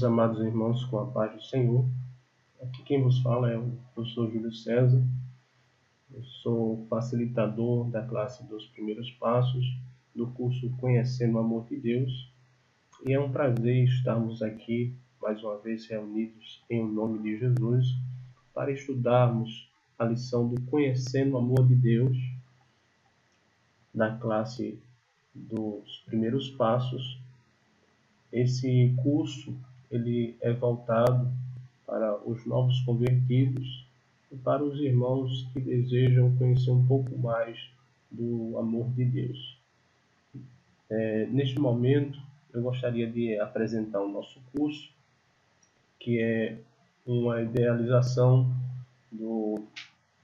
meus amados irmãos, com a paz do Senhor. Aqui quem vos fala é o professor Júlio César. Eu sou facilitador da classe dos primeiros passos do curso Conhecendo o Amor de Deus. E é um prazer estarmos aqui, mais uma vez, reunidos em nome de Jesus, para estudarmos a lição do Conhecendo o Amor de Deus, da classe dos primeiros passos. Esse curso ele é voltado para os novos convertidos e para os irmãos que desejam conhecer um pouco mais do amor de Deus. Neste momento, eu gostaria de apresentar o nosso curso, que é uma idealização do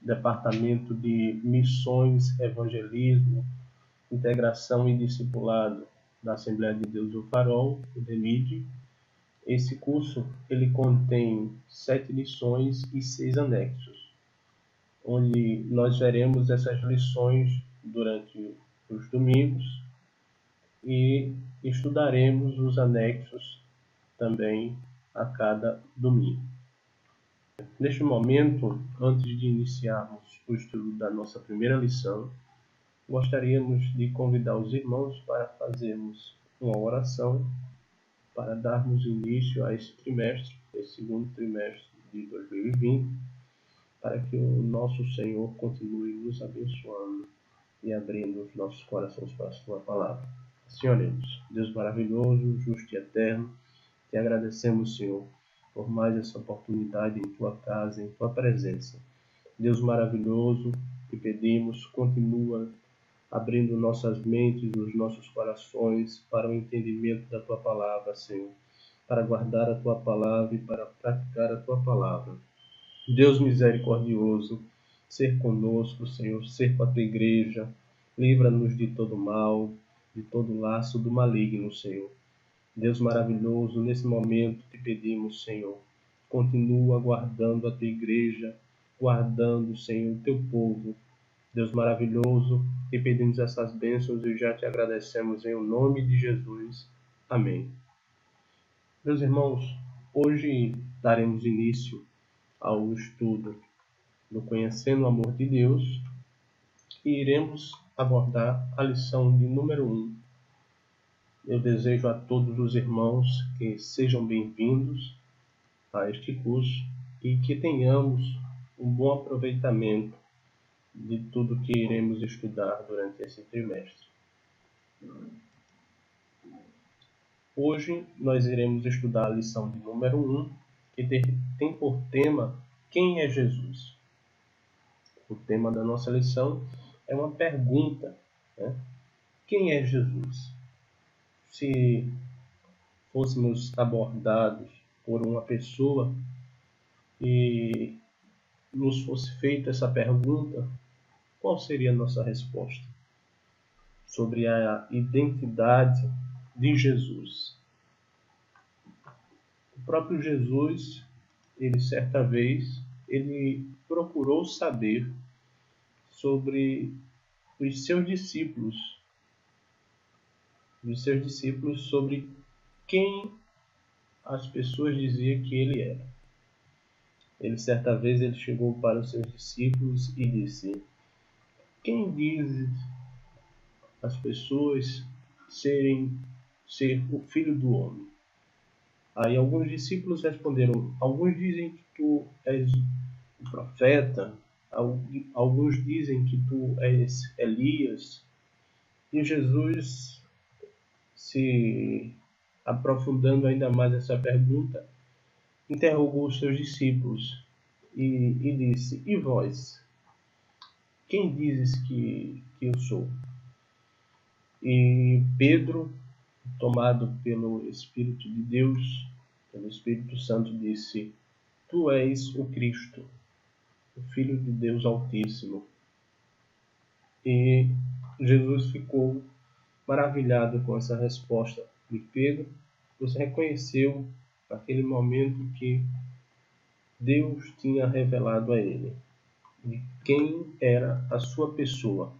Departamento de Missões, Evangelismo, Integração e Discipulado da Assembleia de Deus do Farol, o DEMID. Esse curso ele contém 7 lições e 6 anexos, onde nós veremos essas lições durante os domingos e estudaremos os anexos também a cada domingo. Neste momento, antes de iniciarmos o estudo da nossa primeira lição, gostaríamos de convidar os irmãos para fazermos uma oração para darmos início a esse trimestre, esse segundo trimestre de 2020, para que o nosso Senhor continue nos abençoando e abrindo os nossos corações para a sua palavra. Assim oremos. Deus maravilhoso, justo e eterno, te agradecemos, Senhor, por mais essa oportunidade em tua casa, em tua presença. Deus maravilhoso, te pedimos, continua abrindo nossas mentes, os nossos corações para o entendimento da tua palavra, Senhor, para guardar a tua palavra e para praticar a tua palavra. Deus misericordioso, ser conosco, Senhor, ser com a tua igreja, livra-nos de todo mal, de todo laço do maligno, Senhor. Deus maravilhoso, nesse momento te pedimos, Senhor, continua guardando a tua igreja, guardando, Senhor, o teu povo. Deus maravilhoso, te pedimos essas bênçãos e já te agradecemos em nome de Jesus. Amém. Meus irmãos, hoje daremos início ao estudo do Conhecendo o Amor de Deus e iremos abordar a lição de número 1. Eu desejo a todos os irmãos que sejam bem-vindos a este curso e que tenhamos um bom aproveitamento de tudo que iremos estudar durante esse trimestre. Hoje nós iremos estudar a lição de número 1, que tem por tema Quem é Jesus? O tema da nossa lição é uma pergunta, né? Quem é Jesus? Se fôssemos abordados por uma pessoa e nos fosse feita essa pergunta, qual seria a nossa resposta sobre a identidade de Jesus? O próprio Jesus, ele certa vez, ele procurou saber sobre os seus discípulos, sobre quem as pessoas diziam que ele era. Certa vez ele chegou para os seus discípulos e disse: quem dizem as pessoas ser o Filho do Homem? Aí alguns discípulos responderam: alguns dizem que tu és o profeta, alguns dizem que tu és Elias. E Jesus, se aprofundando ainda mais essa pergunta, interrogou os seus discípulos e disse: e vós? Quem dizes que eu sou? E Pedro, tomado pelo Espírito de Deus, pelo Espírito Santo, disse: tu és o Cristo, o Filho de Deus Altíssimo. E Jesus ficou maravilhado com essa resposta de Pedro, pois reconheceu naquele momento que Deus tinha revelado a ele de quem era a sua pessoa.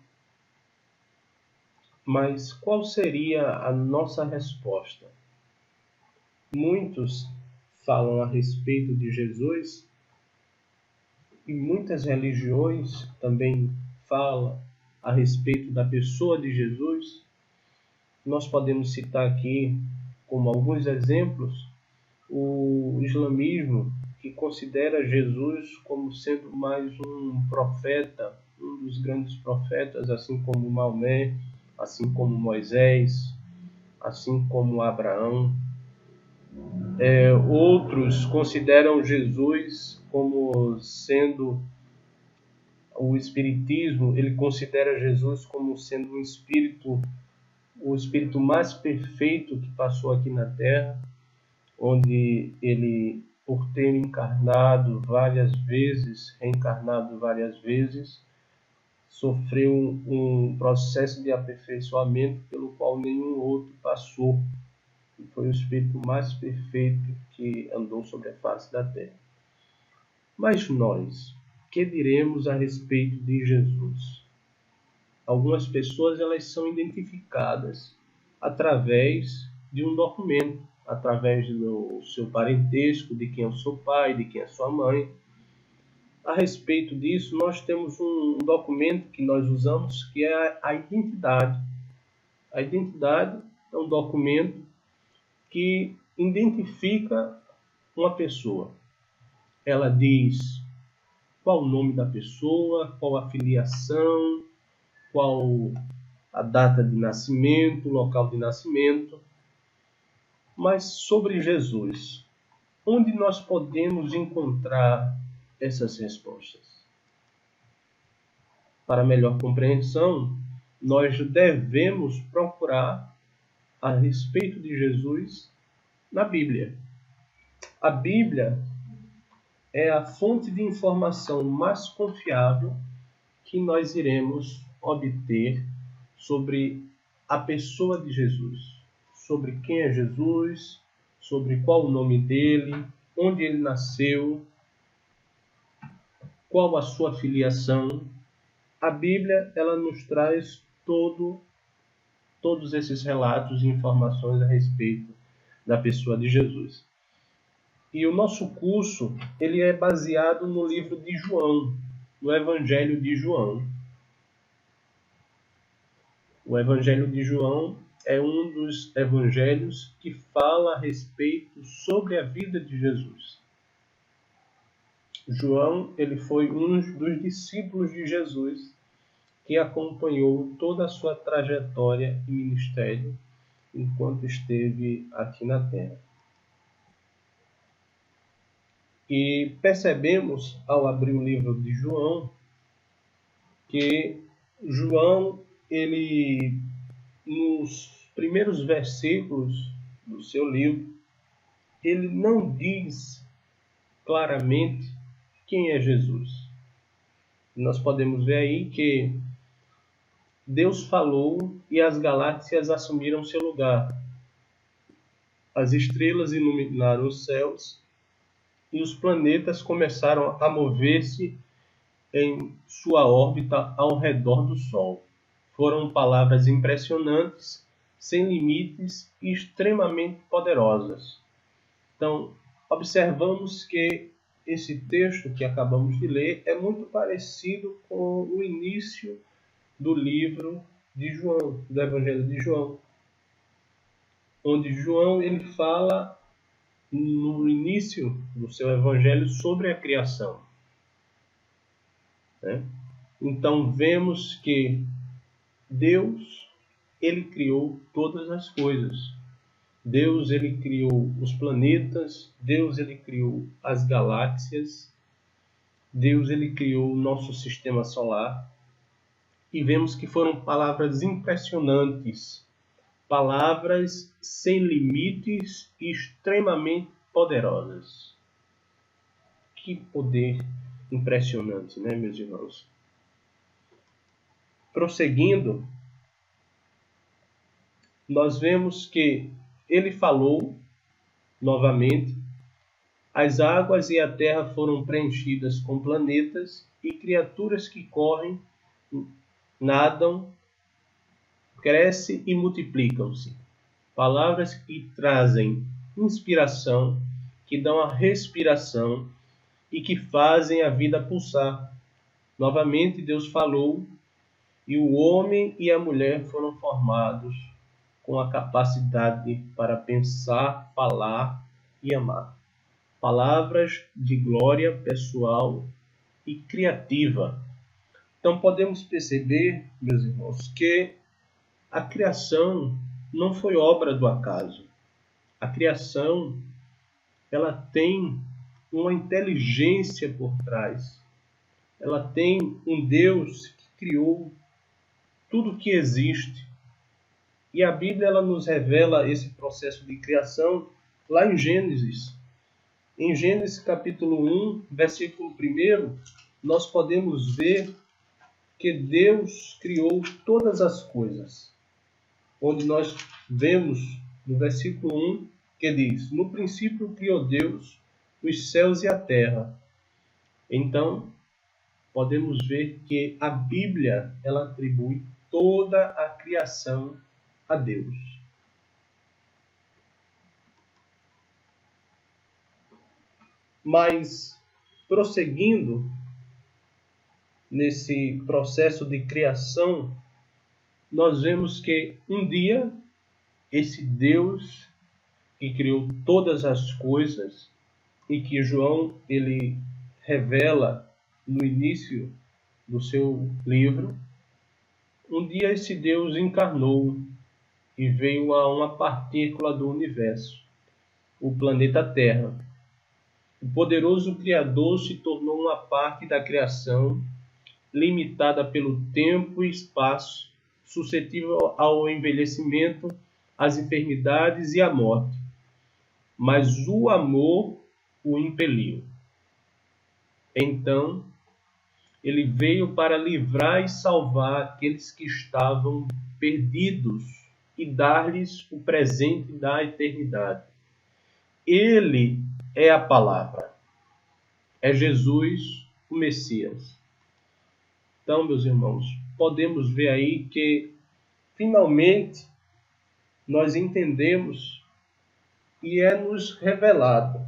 Mas qual seria a nossa resposta? Muitos falam a respeito de Jesus, e muitas religiões também falam a respeito da pessoa de Jesus. Nós podemos citar aqui, como alguns exemplos, o islamismo, que considera Jesus como sendo mais um profeta, um dos grandes profetas, assim como Maomé, assim como Moisés, assim como Abraão. Outros consideram Jesus como sendo o espiritismo, ele considera Jesus como sendo o espírito mais perfeito que passou aqui na Terra, onde ele, por ter encarnado várias vezes, reencarnado várias vezes, sofreu um processo de aperfeiçoamento pelo qual nenhum outro passou. E foi o espírito mais perfeito que andou sobre a face da Terra. Mas nós, que diremos a respeito de Jesus? Algumas pessoas elas são identificadas através de um documento, através do seu parentesco, de quem é o seu pai, de quem é a sua mãe. A respeito disso, nós temos um documento que nós usamos, que é a identidade. A identidade é um documento que identifica uma pessoa. Ela diz qual o nome da pessoa, qual a filiação, qual a data de nascimento, o local de nascimento. Mas sobre Jesus, onde nós podemos encontrar essas respostas? Para melhor compreensão, nós devemos procurar a respeito de Jesus na Bíblia. A Bíblia é a fonte de informação mais confiável que nós iremos obter sobre a pessoa de Jesus, sobre quem é Jesus, sobre qual o nome dele, onde ele nasceu, qual a sua filiação. A Bíblia, ela nos traz todos esses relatos e informações a respeito da pessoa de Jesus. E o nosso curso, ele é baseado no livro de João, no Evangelho de João. O Evangelho de João é um dos evangelhos que fala a respeito sobre a vida de Jesus. João, ele foi um dos discípulos de Jesus que acompanhou toda a sua trajetória e ministério enquanto esteve aqui na Terra. E percebemos, ao abrir o livro de João, que João, ele, nos primeiros versículos do seu livro, ele não diz claramente quem é Jesus. Nós podemos ver aí que Deus falou e as galáxias assumiram seu lugar. As estrelas iluminaram os céus e os planetas começaram a mover-se em sua órbita ao redor do Sol. Foram palavras impressionantes, sem limites e extremamente poderosas. Então, observamos que esse texto que acabamos de ler é muito parecido com o início do livro de João, do Evangelho de João, onde João ele fala no início do seu Evangelho sobre a criação. Então vemos que Deus ele criou todas as coisas. Deus ele criou os planetas, Deus ele criou as galáxias, Deus ele criou o nosso sistema solar. E vemos que foram palavras impressionantes, palavras sem limites e extremamente poderosas. Que poder impressionante, né, meus irmãos? Prosseguindo, nós vemos que ele falou novamente, as águas e a terra foram preenchidas com planetas e criaturas que correm, nadam, crescem e multiplicam-se. Palavras que trazem inspiração, que dão a respiração e que fazem a vida pulsar. Novamente, Deus falou e o homem e a mulher foram formados com a capacidade para pensar, falar e amar. Palavras de glória pessoal e criativa. Então podemos perceber, meus irmãos, que a criação não foi obra do acaso. A criação, ela tem uma inteligência por trás. Ela tem um Deus que criou tudo que existe. E a Bíblia ela nos revela esse processo de criação lá em Gênesis. Em Gênesis capítulo 1, versículo 1, nós podemos ver que Deus criou todas as coisas. Onde nós vemos no versículo 1 que diz: no princípio criou Deus os céus e a terra. Então, podemos ver que a Bíblia ela atribui toda a criação a Deus. Mas, prosseguindo nesse processo de criação, nós vemos que um dia esse Deus que criou todas as coisas e que João ele revela no início do seu livro, um dia esse Deus encarnou e veio a uma partícula do universo, o planeta Terra. O poderoso Criador se tornou uma parte da criação, limitada pelo tempo e espaço, suscetível ao envelhecimento, às enfermidades e à morte. Mas o amor o impeliu. Então, ele veio para livrar e salvar aqueles que estavam perdidos e dar-lhes o presente da eternidade. Ele é a palavra. É Jesus, o Messias. Então, meus irmãos, podemos ver aí que, finalmente, nós entendemos e é nos revelado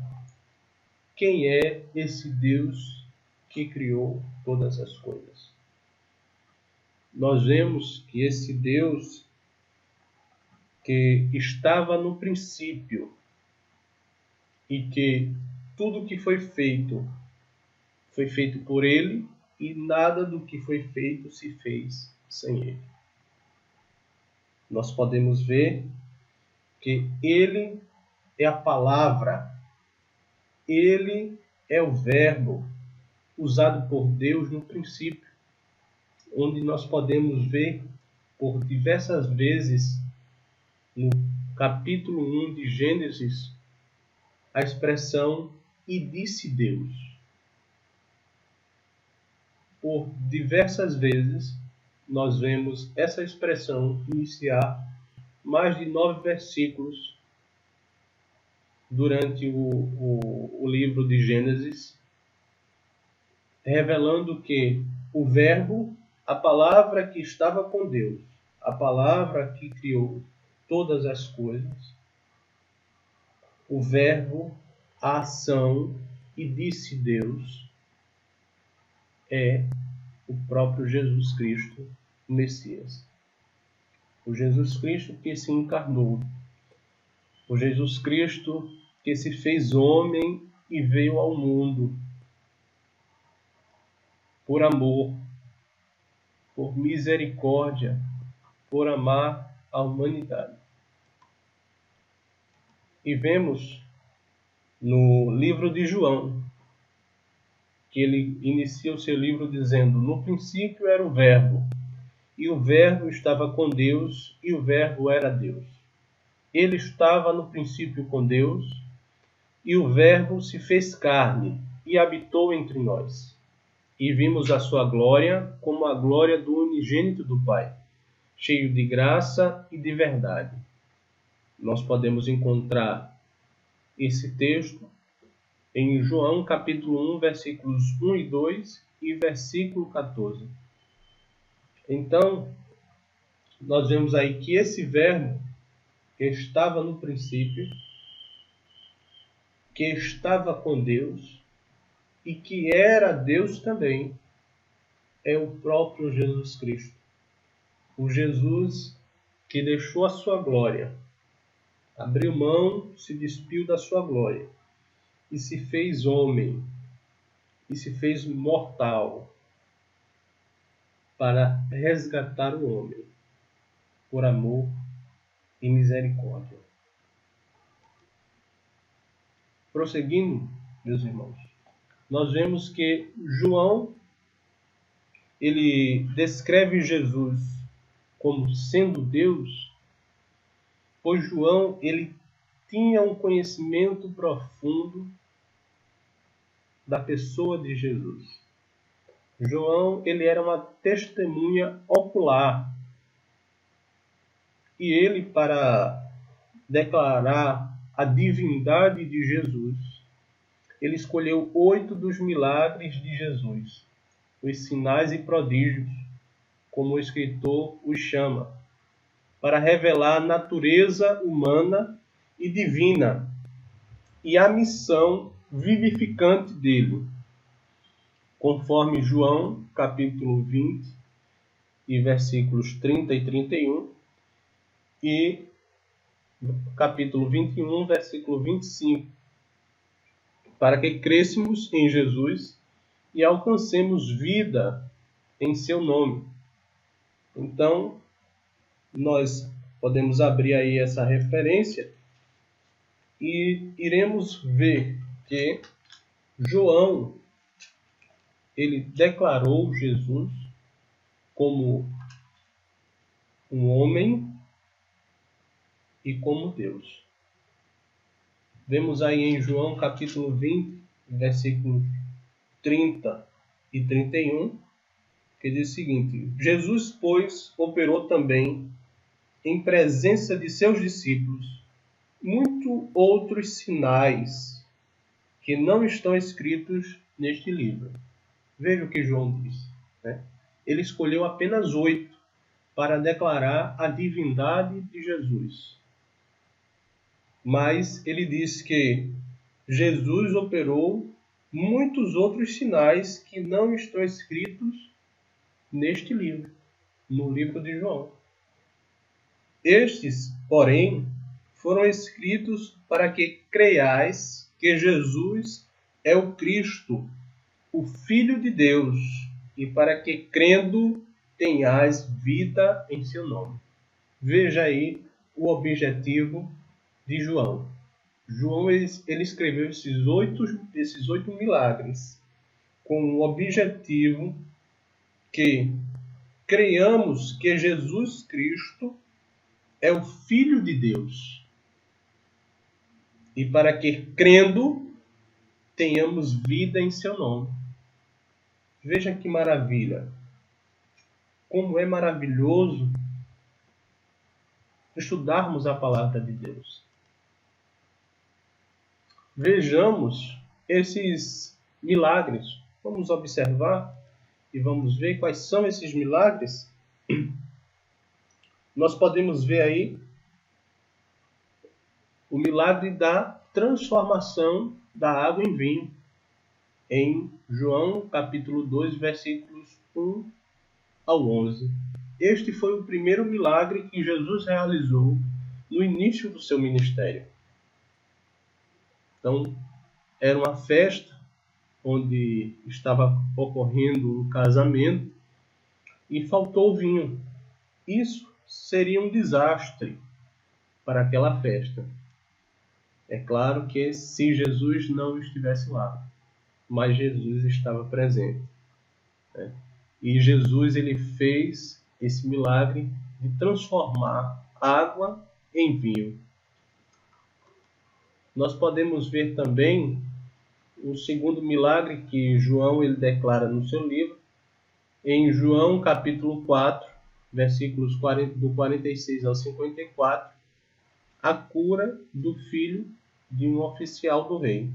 quem é esse Deus que criou todas as coisas. Nós vemos que esse Deus que estava no princípio e que tudo que foi feito por ele e nada do que foi feito se fez sem ele. Nós podemos ver que ele é a palavra, ele é o verbo usado por Deus no princípio, onde nós podemos ver por diversas vezes no capítulo 1 de Gênesis a expressão "e disse Deus". Por diversas vezes nós vemos essa expressão iniciar mais de 9 versículos durante o livro de Gênesis, revelando que o Verbo, a palavra que estava com Deus, a palavra que criou todas as coisas, o Verbo, a ação, e disse Deus, é o próprio Jesus Cristo, o Messias. O Jesus Cristo que se encarnou. O Jesus Cristo que se fez homem e veio ao mundo por amor, por misericórdia, por amar a humanidade. E vemos no livro de João, que ele inicia o seu livro dizendo: no princípio era o Verbo, e o Verbo estava com Deus, e o Verbo era Deus. Ele estava no princípio com Deus, e o Verbo se fez carne e habitou entre nós. E vimos a sua glória como a glória do unigênito do Pai, cheio de graça e de verdade. Nós podemos encontrar esse texto em João capítulo 1, versículos 1 e 2 e versículo 14. Então, nós vemos aí que esse verbo que estava no princípio, que estava com Deus e que era Deus também, é o próprio Jesus Cristo. O Jesus que deixou a sua glória, abriu mão, se despiu da sua glória e se fez homem, e se fez mortal para resgatar o homem por amor e misericórdia. Prosseguindo, meus irmãos, nós vemos que João, ele descreve Jesus como sendo Deus, pois João, ele tinha um conhecimento profundo da pessoa de Jesus. João, ele era uma testemunha ocular. E ele, para declarar a divindade de Jesus, ele escolheu 8 dos milagres de Jesus, os sinais e prodígios, como o escritor os chama, para revelar a natureza humana e divina e a missão vivificante dele, conforme João, capítulo 20, e versículos 30 e 31, e capítulo 21, versículo 25, para que cresçamos em Jesus e alcancemos vida em seu nome. Então, nós podemos abrir aí essa referência e iremos ver que João, ele declarou Jesus como um homem e como Deus. Vemos aí em João capítulo 20, versículos 30 e 31, que diz o seguinte: Jesus, pois, operou também, em presença de seus discípulos, muitos outros sinais que não estão escritos neste livro. Veja o que João diz, né? Ele escolheu apenas 8 para declarar a divindade de Jesus. Mas ele diz que Jesus operou muitos outros sinais que não estão escritos neste livro, no livro de João. Estes, porém, foram escritos para que creiais que Jesus é o Cristo, o Filho de Deus, e para que, crendo, tenhais vida em seu nome. Veja aí o objetivo de João. João ele escreveu esses oito milagres com o objetivo que creiamos que Jesus Cristo é o Filho de Deus. E para que, crendo, tenhamos vida em seu nome. Veja que maravilha. Como é maravilhoso estudarmos a palavra de Deus. Vejamos esses milagres. Vamos observar e vamos ver quais são esses milagres. Nós podemos ver aí o milagre da transformação da água em vinho, em João capítulo 2, versículos 1 ao 11. Este foi o primeiro milagre que Jesus realizou no início do seu ministério. Então, era uma festa onde estava ocorrendo um casamento e faltou vinho. Isso seria um desastre para aquela festa. É claro que se Jesus não estivesse lá, mas Jesus estava presente, né? E Jesus ele fez esse milagre de transformar água em vinho. Nós podemos ver também o segundo milagre que João ele declara no seu livro, em João capítulo 4, versículos do 46 ao 54, a cura do filho de um oficial do rei.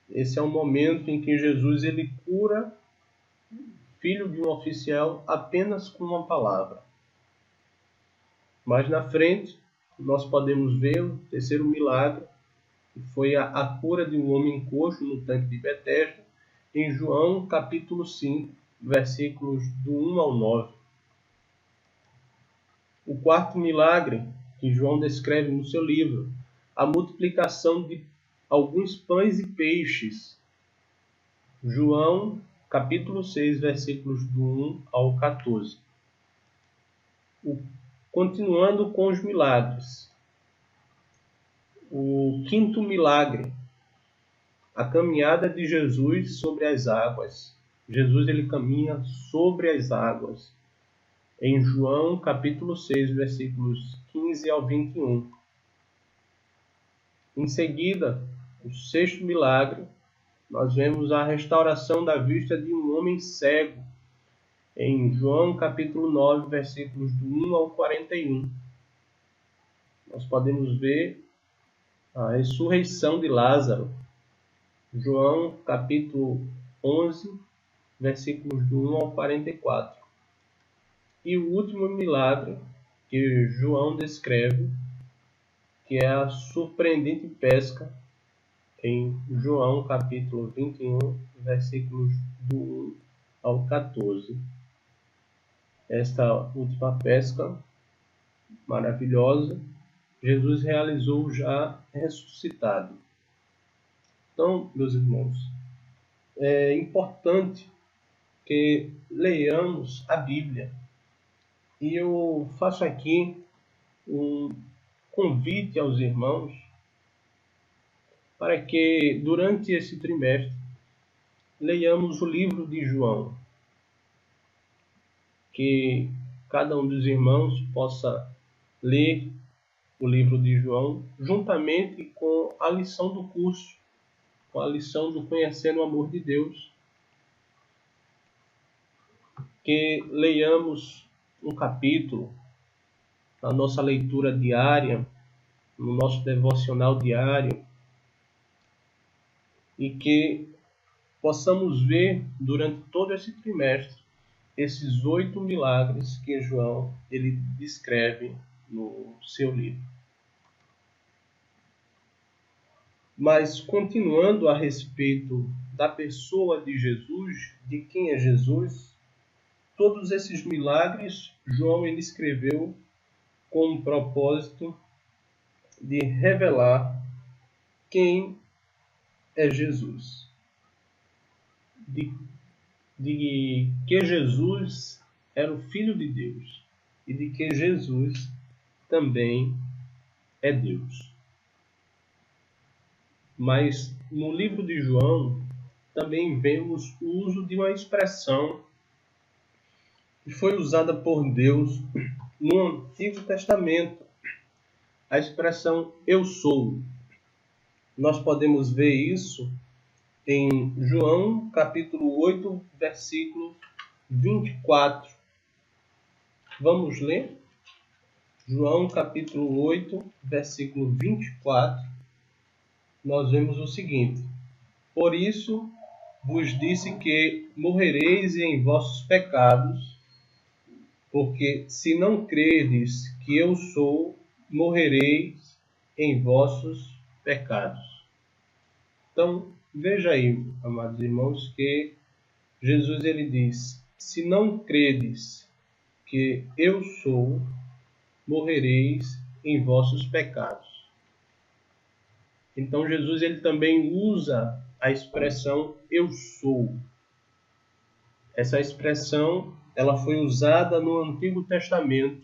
Esse é o momento em que Jesus ele cura o filho de um oficial apenas com uma palavra. Mais na frente, nós podemos ver o terceiro milagre, Foi a cura de um homem coxo no tanque de Betesda, em João capítulo 5, versículos do 1 ao 9. O quarto milagre que João descreve no seu livro, a multiplicação de alguns pães e peixes. João capítulo 6, versículos do 1 ao 14. Continuando com os milagres. O quinto milagre, a caminhada de Jesus sobre as águas. Jesus ele caminha sobre as águas. Em João capítulo 6, versículos 15 ao 21. Em seguida, o sexto milagre, nós vemos a restauração da vista de um homem cego. Em João capítulo 9, versículos do 1 ao 41. Nós podemos ver a ressurreição de Lázaro. João capítulo 11, versículos do 1 ao 44. E o último milagre que João descreve, que é a surpreendente pesca, em João capítulo 21, versículos do 1 ao 14. Esta última pesca maravilhosa, Jesus realizou já ressuscitado. Então, meus irmãos, é importante que leiamos a Bíblia. E eu faço aqui um convite aos irmãos para que, durante esse trimestre, leiamos o livro de João. Que cada um dos irmãos possa ler o livro de João juntamente com a lição do curso, com a lição do Conhecendo o Amor de Deus. Que leiamos um capítulo na nossa leitura diária, no nosso devocional diário, e que possamos ver durante todo esse trimestre esses 8 milagres que João ele descreve no seu livro. Mas continuando a respeito da pessoa de Jesus, de quem é Jesus, todos esses milagres João ele escreveu com o propósito de revelar quem é Jesus. De que Jesus era o Filho de Deus e de que Jesus também é Deus. Mas no livro de João também vemos o uso de uma expressão que foi usada por Deus no Antigo Testamento, a expressão eu sou. Nós podemos ver isso em João capítulo 8, versículo 24. Vamos ler? João capítulo 8, versículo 24. Nós vemos o seguinte: por isso vos disse que morrereis em vossos pecados, porque se não credes que eu sou, morrereis em vossos pecados. Então, veja aí, amados irmãos, que Jesus ele diz: se não credes que eu sou, morrereis em vossos pecados. Então Jesus ele também usa a expressão eu sou. Essa expressão ela foi usada no Antigo Testamento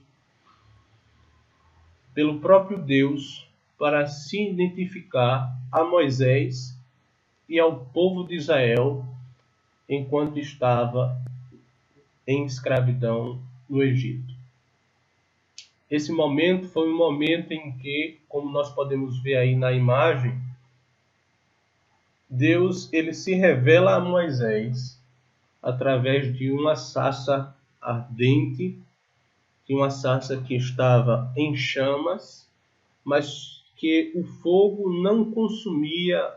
pelo próprio Deus para se identificar a Moisés e ao povo de Israel enquanto estava em escravidão no Egito. Esse momento foi um momento em que, como nós podemos ver aí na imagem, Deus ele se revela a Moisés através de uma sarça ardente, de uma sarça que estava em chamas, mas que o fogo não consumia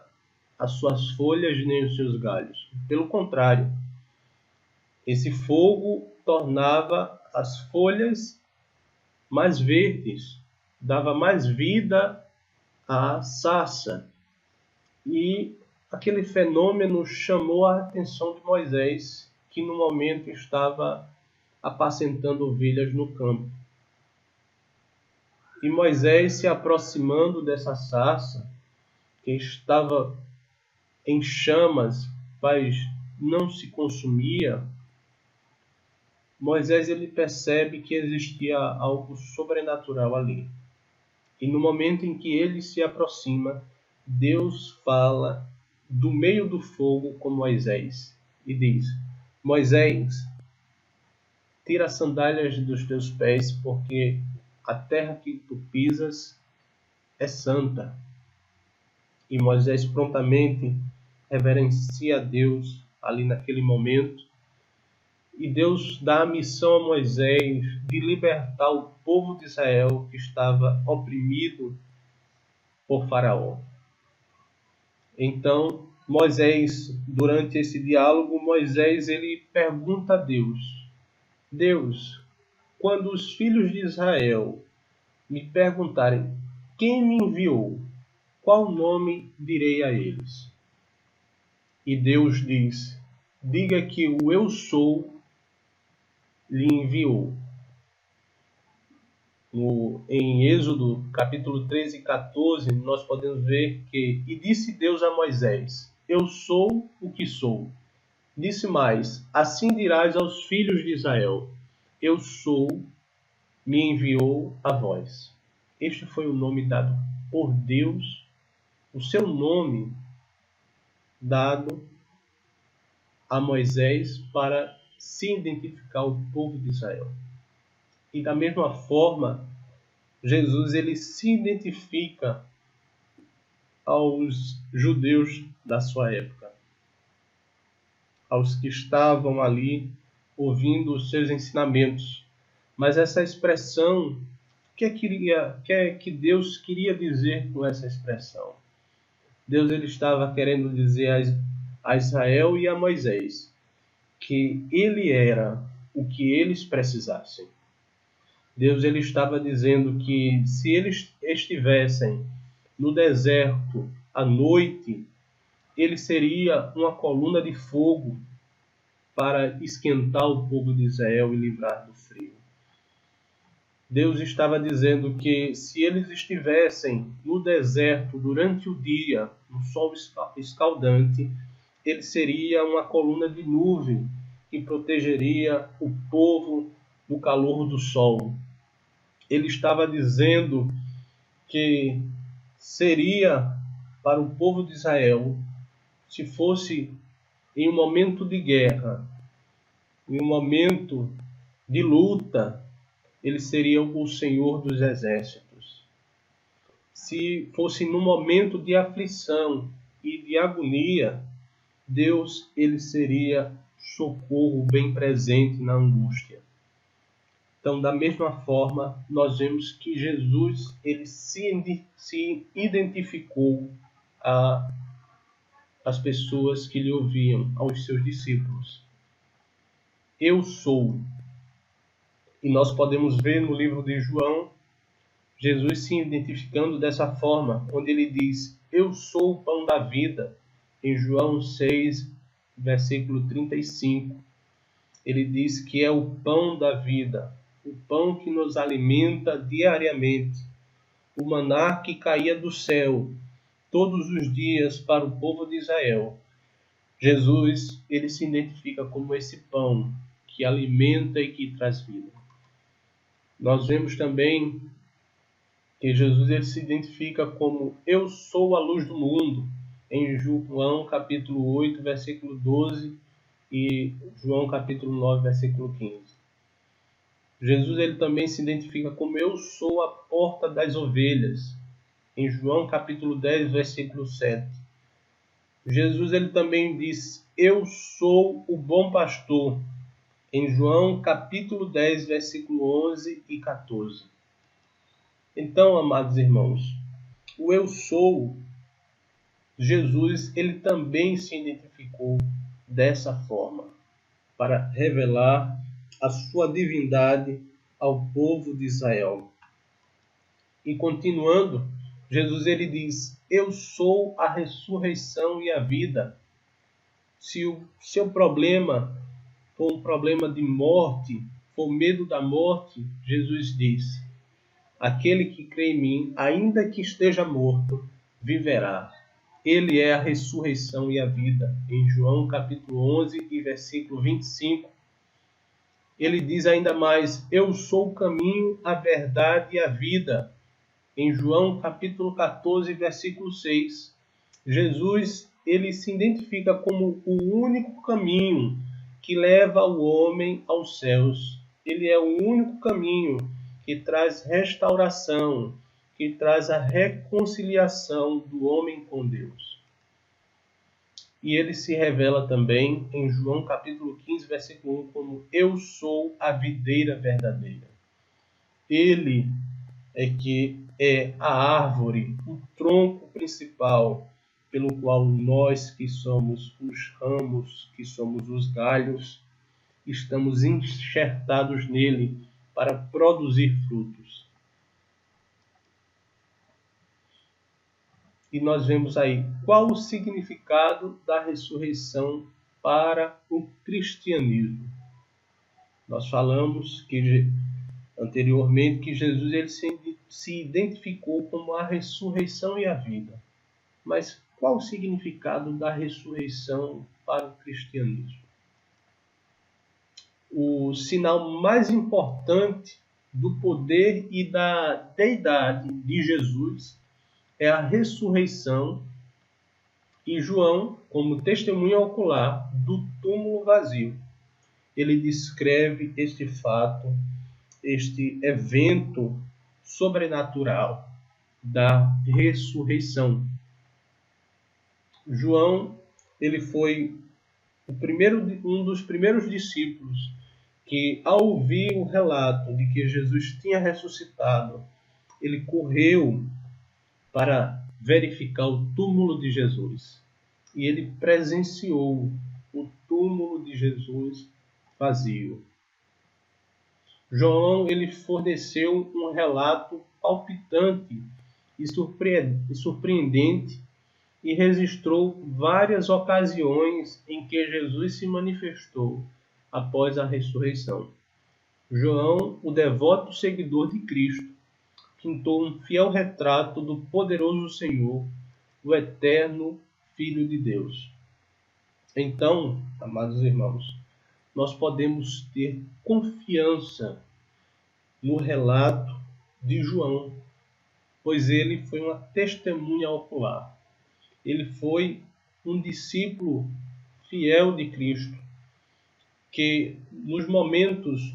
as suas folhas nem os seus galhos. Pelo contrário, esse fogo tornava as folhas mais verdes, dava mais vida à sarça, E aquele fenômeno chamou a atenção de Moisés, que no momento estava apacentando ovelhas no campo. E Moisés, se aproximando dessa sarça, que estava em chamas, mas não se consumia, Moisés ele percebe que existia algo sobrenatural ali. E no momento em que ele se aproxima, Deus fala do meio do fogo com Moisés e diz: Moisés, tira as sandálias dos teus pés, porque a terra que tu pisas é santa. E Moisés prontamente reverencia a Deus ali naquele momento. E Deus dá a missão a Moisés de libertar o povo de Israel que estava oprimido por Faraó. Então, Moisés, durante esse diálogo, Moisés ele pergunta a Deus: Deus, quando os filhos de Israel me perguntarem quem me enviou, qual nome direi a eles? E Deus diz: diga que o Eu Sou lhe enviou. Em Êxodo, capítulo 13 e 14, nós podemos ver que: E disse Deus a Moisés: Eu sou o que sou. Disse mais: Assim dirás aos filhos de Israel: Eu sou, me enviou a vós. Este foi o nome dado por Deus, o seu nome dado a Moisés para se identificar o povo de Israel. E da mesma forma, Jesus ele se identifica aos judeus da sua época, aos que estavam ali ouvindo os seus ensinamentos. Mas essa expressão, o que é que Deus queria dizer com essa expressão? Deus ele estava querendo dizer a Israel e a Moisés que ele era o que eles precisassem. Deus ele estava dizendo que se eles estivessem no deserto à noite, ele seria uma coluna de fogo para esquentar o povo de Israel e livrar do frio. Deus estava dizendo que se eles estivessem no deserto durante o dia, no sol escaldante, ele seria uma coluna de nuvem que protegeria o povo do calor do sol. Ele estava dizendo que seria para o povo de Israel, se fosse em um momento de guerra, em um momento de luta, ele seria o Senhor dos exércitos. Se fosse num momento de aflição e de agonia, Deus ele seria socorro bem presente na angústia. Então, da mesma forma, nós vemos que Jesus ele se identificou às pessoas que lhe ouviam, aos seus discípulos. Eu sou. E nós podemos ver no livro de João, Jesus se identificando dessa forma, onde ele diz: Eu sou o pão da vida. Em João 6, versículo 35, ele diz que é o pão da vida, o pão que nos alimenta diariamente, o maná que caía do céu todos os dias para o povo de Israel. Jesus, ele se identifica como esse pão que alimenta e que traz vida. Nós vemos também que Jesus ele se identifica como eu sou a luz do mundo, em João capítulo 8, versículo 12 e João capítulo 9, versículo 15. Jesus ele também se identifica como eu sou a porta das ovelhas, em João capítulo 10, versículo 7. Jesus ele também diz: eu sou o bom pastor, em João capítulo 10, versículo 11 e 14. Então, amados irmãos, o eu sou, Jesus ele também se identificou dessa forma, para revelar a sua divindade ao povo de Israel. E continuando, Jesus ele diz: eu sou a ressurreição e a vida. Se o seu problema for um problema de morte, for medo da morte, Jesus diz: aquele que crê em mim, ainda que esteja morto, viverá. Ele é a ressurreição e a vida. Em João capítulo 11 e versículo 25, ele diz ainda mais: eu sou o caminho, a verdade e a vida. Em João capítulo 14, versículo 6, Jesus ele se identifica como o único caminho que leva o homem aos céus. Ele é o único caminho que traz restauração, que traz a reconciliação do homem com Deus. E ele se revela também em João capítulo 15, versículo 1, como eu sou a videira verdadeira. Ele é que é a árvore, o tronco principal, pelo qual nós que somos os ramos, que somos os galhos, estamos enxertados nele para produzir frutos. E nós vemos aí qual o significado da ressurreição para o cristianismo. Nós falamos anteriormente que Jesus ele se identificou como a ressurreição e a vida. Mas qual o significado da ressurreição para o cristianismo? O sinal mais importante do poder e da deidade de Jesus é a ressurreição e João, como testemunha ocular do túmulo vazio. Ele descreve este fato, este evento sobrenatural da ressurreição. João, ele foi um dos primeiros discípulos que, ao ouvir o relato de que Jesus tinha ressuscitado, ele correu para verificar o túmulo de Jesus. E ele presenciou o túmulo de Jesus vazio. João ele forneceu um relato palpitante e surpreendente e registrou várias ocasiões em que Jesus se manifestou após a ressurreição. João, o devoto seguidor de Cristo, pintou um fiel retrato do poderoso Senhor, o eterno Filho de Deus. Então, amados irmãos, nós podemos ter confiança no relato de João, pois ele foi uma testemunha ocular. Ele foi um discípulo fiel de Cristo, que nos momentos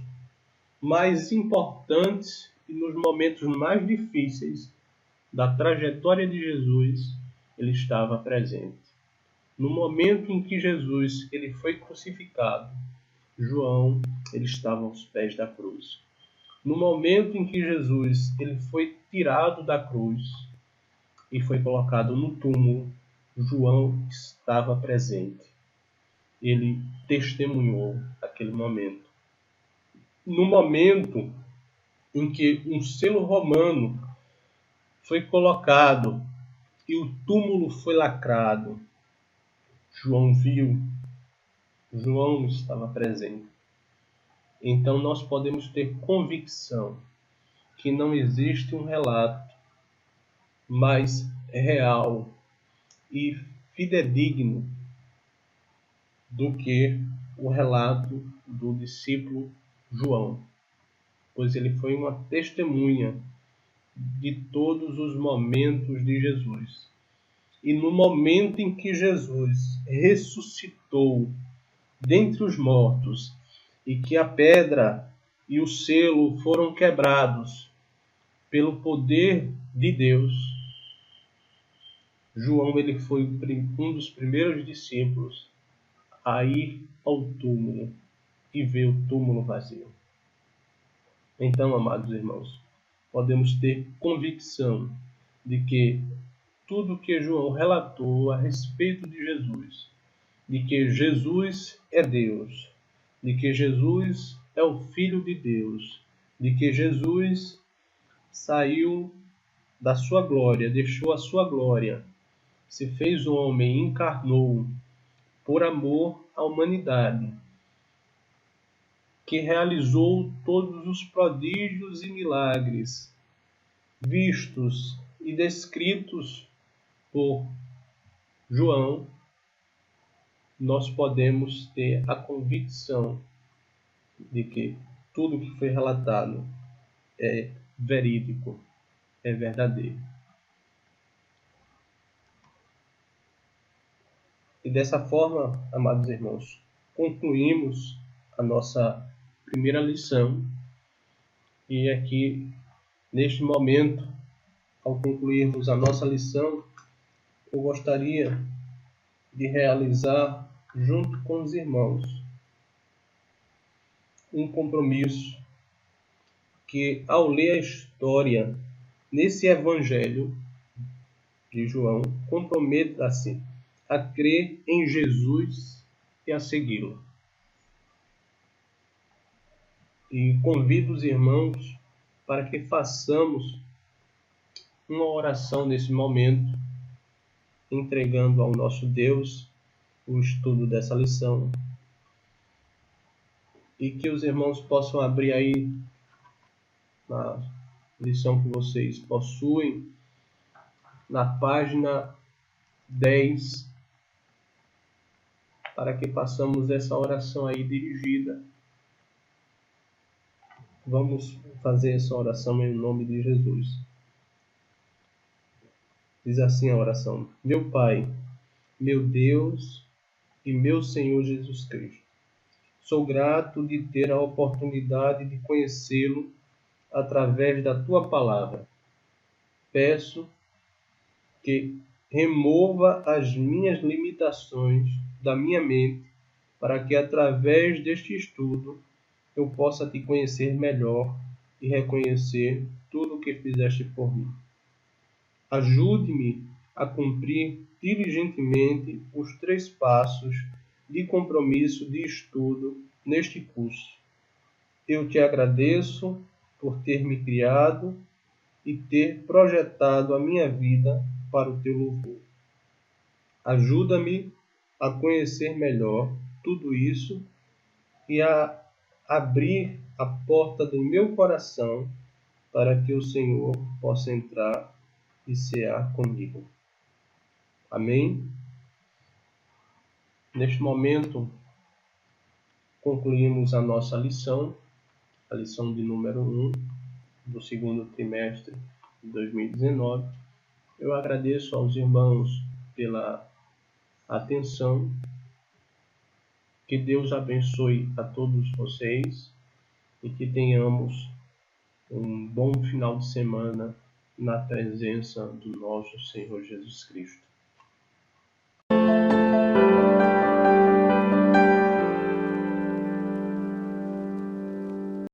mais importantes e nos momentos mais difíceis da trajetória de Jesus, ele estava presente. No momento em que Jesus ele foi crucificado, João ele estava aos pés da cruz. No momento em que Jesus ele foi tirado da cruz e foi colocado no túmulo, João estava presente. Ele testemunhou aquele momento. No momento em que um selo romano foi colocado e o túmulo foi lacrado, João viu, João estava presente. Então nós podemos ter convicção que não existe um relato mais real e fidedigno do que o relato do discípulo João, pois ele foi uma testemunha de todos os momentos de Jesus. E no momento em que Jesus ressuscitou dentre os mortos e que a pedra e o selo foram quebrados pelo poder de Deus, João ele foi um dos primeiros discípulos a ir ao túmulo e ver o túmulo vazio. Então, amados irmãos, podemos ter convicção de que tudo que João relatou a respeito de Jesus, de que Jesus é Deus, de que Jesus é o Filho de Deus, de que Jesus saiu da sua glória, deixou a sua glória, se fez homem, encarnou por amor à humanidade, que realizou todos os prodígios e milagres vistos e descritos por João, nós podemos ter a convicção de que tudo que foi relatado é verídico, é verdadeiro. E dessa forma, amados irmãos, concluímos a nossa primeira lição. E aqui, neste momento, ao concluirmos a nossa lição, eu gostaria de realizar, junto com os irmãos, um compromisso que, ao ler a história nesse Evangelho de João, comprometa-se a crer em Jesus e a segui-lo. E convido os irmãos para que façamos uma oração nesse momento, entregando ao nosso Deus o estudo dessa lição. E que os irmãos possam abrir aí na lição que vocês possuem, na página 10, para que façamos essa oração aí dirigida. Vamos fazer essa oração em nome de Jesus. Diz assim a oração: Meu Pai, meu Deus e meu Senhor Jesus Cristo, sou grato de ter a oportunidade de conhecê-lo através da tua palavra. Peço que remova as minhas limitações da minha mente, para que através deste estudo eu possa te conhecer melhor e reconhecer tudo o que fizeste por mim. Ajude-me a cumprir diligentemente os 3 passos de compromisso de estudo neste curso. Eu te agradeço por ter me criado e ter projetado a minha vida para o teu louvor. Ajuda-me a conhecer melhor tudo isso e a abrir a porta do meu coração para que o Senhor possa entrar e cear comigo. Amém? Neste momento, concluímos a nossa lição, a lição de número 1 do segundo trimestre de 2019. Eu agradeço aos irmãos pela atenção. Que Deus abençoe a todos vocês e que tenhamos um bom final de semana na presença do nosso Senhor Jesus Cristo.